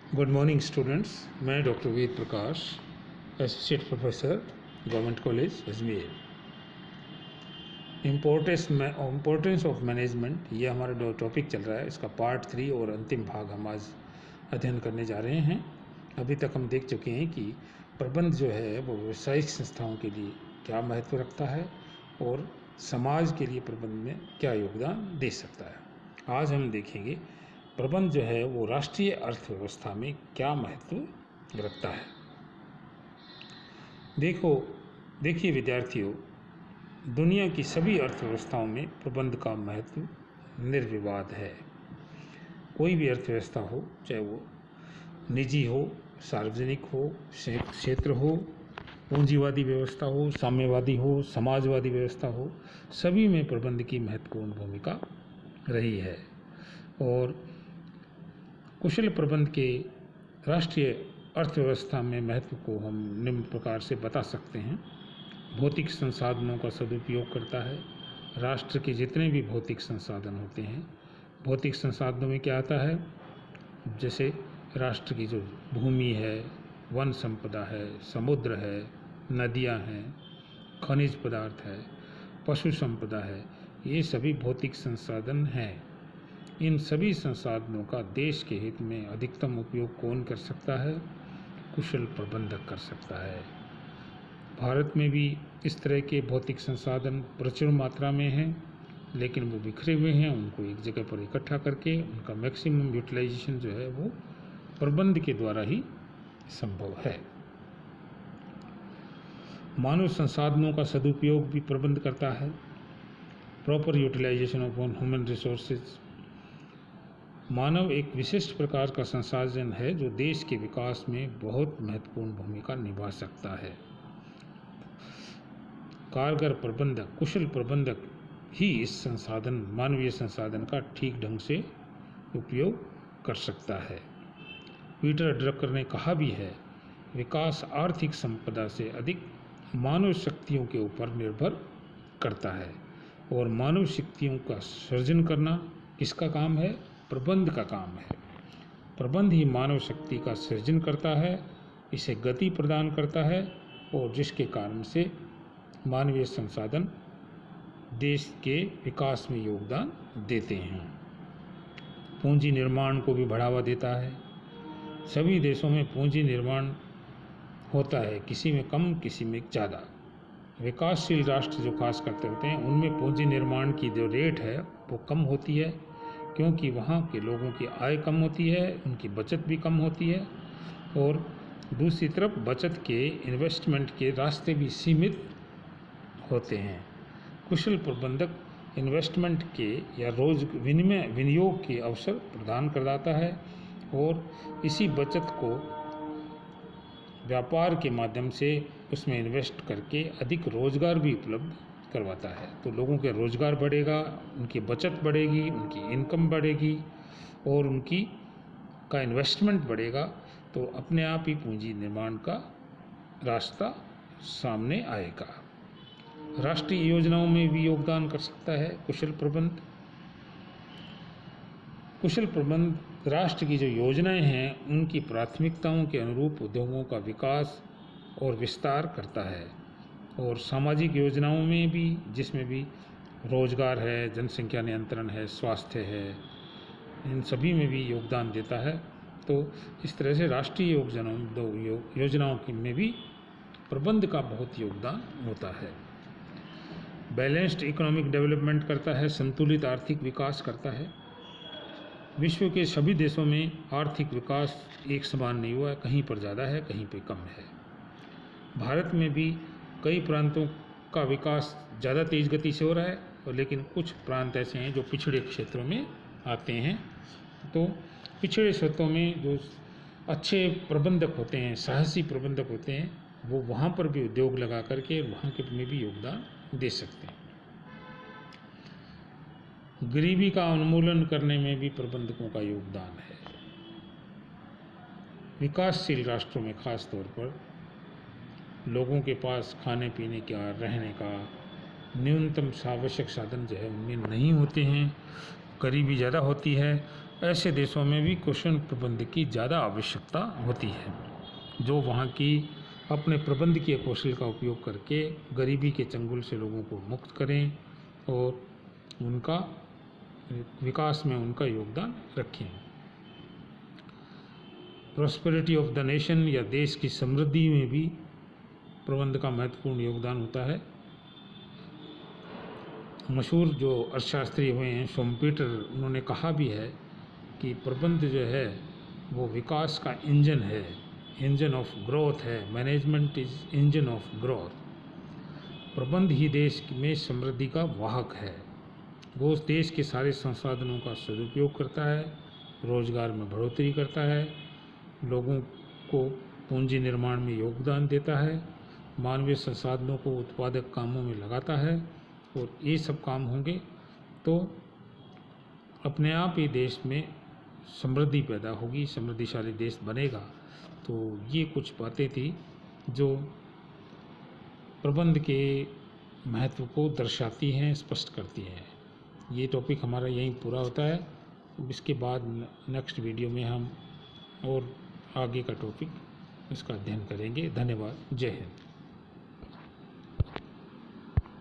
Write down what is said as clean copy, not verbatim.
Good morning students. मैं doctor Ved Prakash, associate professor, government college Ajmer. Importance of management, ये हमारा जो टॉपिक चल रहा है इसका पार्ट 3 और अंतिम भाग हम आज अध्ययन करने जा रहे हैं। अभी तक हम देख चुके हैं कि प्रबंध जो है वो व्यावसायिक संस्थाओं के लिए क्या महत्व रखता है और समाज के लिए प्रबंध में क्या योगदान दे सकता है। आज हम देखेंगे प्रबंध जो है वो राष्ट्रीय अर्थव्यवस्था में क्या महत्व रखता है। देखिए विद्यार्थियों, दुनिया की सभी अर्थव्यवस्थाओं में प्रबंध का महत्व निर्विवाद है। कोई भी अर्थव्यवस्था हो, चाहे वो निजी हो, सार्वजनिक हो, क्षेत्र हो, पूंजीवादी व्यवस्था हो, साम्यवादी हो, समाजवादी व्यवस्था हो, सभी में प्रबंध की महत्वपूर्ण भूमिका रही है। और कुशल प्रबंध के राष्ट्रीय अर्थव्यवस्था में महत्व को हम निम्न प्रकार से बता सकते हैं। भौतिक संसाधनों का सदुपयोग करता है। राष्ट्र के जितने भी भौतिक संसाधन होते हैं, भौतिक संसाधनों में क्या आता है, जैसे राष्ट्र की जो भूमि है, वन संपदा है, समुद्र है, नदियां हैं, खनिज पदार्थ है, पशु संपदा है, ये सभी भौतिक संसाधन हैं। इन सभी संसाधनों का देश के हित में अधिकतम उपयोग कौन कर सकता है? कुशल प्रबंधक कर सकता है। भारत में भी इस तरह के भौतिक संसाधन प्रचुर मात्रा में हैं, लेकिन वो बिखरे हुए हैं। उनको एक जगह पर इकट्ठा करके उनका मैक्सिमम यूटिलाइजेशन जो है वो प्रबंध के द्वारा ही संभव है। मानव संसाधनों का सदुपयोग भी प्रबंध करता है। Proper utilization of human resources. मानव एक विशिष्ट प्रकार का संसाधन है जो देश के विकास में बहुत महत्वपूर्ण भूमिका निभा सकता है। कारगर प्रबंधक, कुशल प्रबंधक ही इस मानवीय संसाधन का ठीक ढंग से उपयोग कर सकता है। पीटर ड्रकर ने कहा भी है, विकास आर्थिक संपदा से अधिक मानव शक्तियों के ऊपर निर्भर करता है। और मानव शक्तियों का सृजन करना किसका काम है? प्रबंध का काम है। प्रबंध ही मानव शक्ति का सृजन करता है, इसे गति प्रदान करता है, और जिसके कारण से मानवीय संसाधन देश के विकास में योगदान देते हैं। पूंजी निर्माण को भी बढ़ावा देता है। सभी देशों में पूंजी निर्माण होता है, किसी में कम, किसी में ज़्यादा। विकासशील राष्ट्र जो खास करते होते हैं उनमें पूंजी निर्माण की जो रेट है वो कम होती है, क्योंकि वहाँ के लोगों की आय कम होती है, उनकी बचत भी कम होती है। और दूसरी तरफ बचत के, इन्वेस्टमेंट के रास्ते भी सीमित होते हैं। कुशल प्रबंधक इन्वेस्टमेंट के या विनियोग के अवसर प्रदान करवाता है और इसी बचत को व्यापार के माध्यम से उसमें इन्वेस्ट करके अधिक रोजगार भी उपलब्ध करवाता है। तो लोगों के रोजगार बढ़ेगा, उनकी बचत बढ़ेगी, उनकी इनकम बढ़ेगी और उनकी का इन्वेस्टमेंट बढ़ेगा, तो अपने आप ही पूंजी निर्माण का रास्ता सामने आएगा। राष्ट्रीय योजनाओं में भी योगदान कर सकता है कुशल प्रबंध। कुशल प्रबंध राष्ट्र की जो योजनाएं हैं उनकी प्राथमिकताओं के अनुरूप उद्योगों का विकास और विस्तार करता है। और सामाजिक योजनाओं में भी, जिसमें भी रोजगार है, जनसंख्या नियंत्रण है, स्वास्थ्य है, इन सभी में भी योगदान देता है। तो इस तरह से राष्ट्रीय योजनाओं में भी प्रबंध का बहुत योगदान होता है। बैलेंस्ड इकोनॉमिक डेवलपमेंट करता है, संतुलित आर्थिक विकास करता है। विश्व के सभी देशों में आर्थिक विकास एक समान नहीं हुआ है, कहीं पर ज़्यादा है, कहीं पर कम है। भारत में भी कई प्रांतों का विकास ज़्यादा तेज़ गति से हो रहा है, और लेकिन कुछ प्रांत ऐसे हैं जो पिछड़े क्षेत्रों में आते हैं। तो पिछड़े क्षेत्रों में जो अच्छे प्रबंधक होते हैं, साहसी प्रबंधक होते हैं, वो वहाँ पर भी उद्योग लगा करके वहाँ के में भी योगदान दे सकते हैं। गरीबी का उन्मूलन करने में भी प्रबंधकों का योगदान है। विकासशील राष्ट्रों में खास तौर पर लोगों के पास खाने पीने का, रहने का न्यूनतम आवश्यक साधन जो है उनमें नहीं होते हैं, गरीबी ज़्यादा होती है। ऐसे देशों में भी कुशल प्रबंध की ज़्यादा आवश्यकता होती है, जो वहाँ की अपने प्रबंधकीय कौशल का उपयोग करके गरीबी के चंगुल से लोगों को मुक्त करें और उनका विकास में उनका योगदान रखें। प्रॉस्पेरिटी ऑफ द नेशन या देश की समृद्धि में भी प्रबंध का महत्वपूर्ण योगदान होता है। मशहूर जो अर्थशास्त्री हुए हैं शोम्पेटर, उन्होंने कहा भी है कि प्रबंध जो है वो विकास का इंजन है, इंजन ऑफ ग्रोथ है। Management is engine of growth. प्रबंध ही देश में समृद्धि का वाहक है। वो उस देश के सारे संसाधनों का सदुपयोग करता है, रोजगार में बढ़ोतरी करता है, लोगों को पूंजी निर्माण में योगदान देता है, मानवीय संसाधनों को उत्पादक कामों में लगाता है। और ये सब काम होंगे तो अपने आप ही देश में समृद्धि पैदा होगी, समृद्धिशाली देश बनेगा। तो ये कुछ बातें थी जो प्रबंध के महत्व को दर्शाती हैं, स्पष्ट करती हैं। ये टॉपिक हमारा यहीं पूरा होता है। इसके बाद नेक्स्ट वीडियो में हम और आगे का टॉपिक इसका अध्ययन करेंगे। धन्यवाद। जय हिंद।